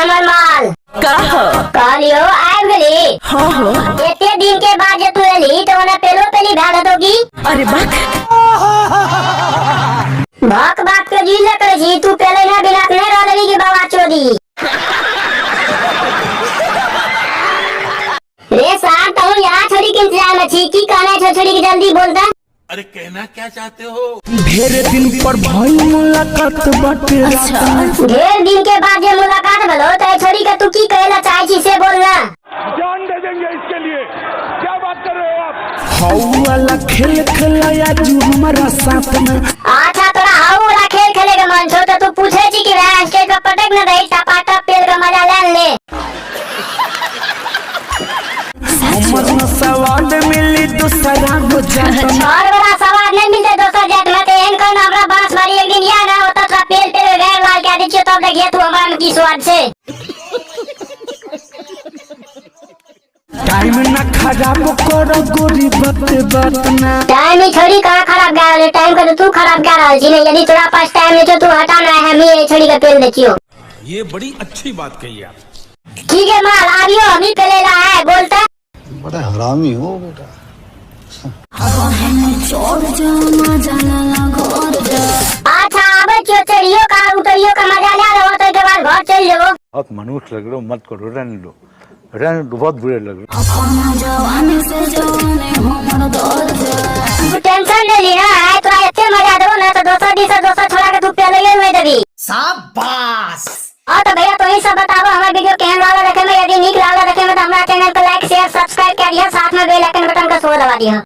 हमर माल का हो कहलियो आब गेली। हाँ हो एते दिन के बाद जे तू एली तो ओना पेलो पेली भए होगी। अरे बक भक बात के जी ले करे छी तू पेले ना बिना नहीं रह लगी कि बाबा चोदी। रे साहब तुम यहाँ छोड़ी के इंतजार में छी की कहना है छोड़ी की जल्दी बोल दे। अरे कहना क्या चाहते हो? ढेर दिन पर भई मुलाकात बाटे। अच्छा ढेर दिन के बाद जे मुलाकात भलो तो छोड़ी के तू की कहला चाहे छी से बोल ना। जान दे देंगे इसके लिए, क्या बात कर रहे हो आप? हाउ वाला खेल खेलाया जो हमारा साथ में। अच्छा तोरा हाउ वाला खेल खेले के मन छो तो तू पूछे छी कि मैं स्टेज पर पटक न रही टपाटप पेल का मजा ले। हमर न सवाल मिली दूसरा हो जाता। और बड़ा सवाल नहीं मिलते दोस्तों जेट में तो एन कर हमरा बांस मारी एक दिन याद ना होता था पेल पेल गैर लाल क्या दीजिए तब देखिए तू हमारा में की स्वाद से। टाइम ना खराब करो गोरी बात ना। टाइम ही छोड़ी कहाँ खराब गया रे टाइम का तो तू खराब क्या रहा जी नहीं यदि तेरा पास टाइम नहीं जो तू हटाना है हम ये छोड़ी का पेल देखियो। ये बड़ी अच्छी बात कही आप। ठीक है माल आवियो हम ही पेले ला है बोलता। बड़ा हरामी हो बेटा। अच्छा अब चोचड़ियों का उतरियों का मजा ले रहा हो तो के बाद घर चल जाओ। बहुत मनुष्य लग रहे हो, मत करो, रहने दो, बहुत बुरे लग रहे तू टेंशन ले ली ना है तो इतने मजा दो ना तो दोसर छोड़ा के तू पहले ही हुए देवी। शाबाश। और तो भैया तो ही सब बताओ हमारा वीडियो केहन लागल रखे में यदि नीक लागल रखे में तो हमारा चैनल को लाइक शेयर सब्सक्राइब कर दिया साथ में बेल आइकन बटन का शो दबा दिया।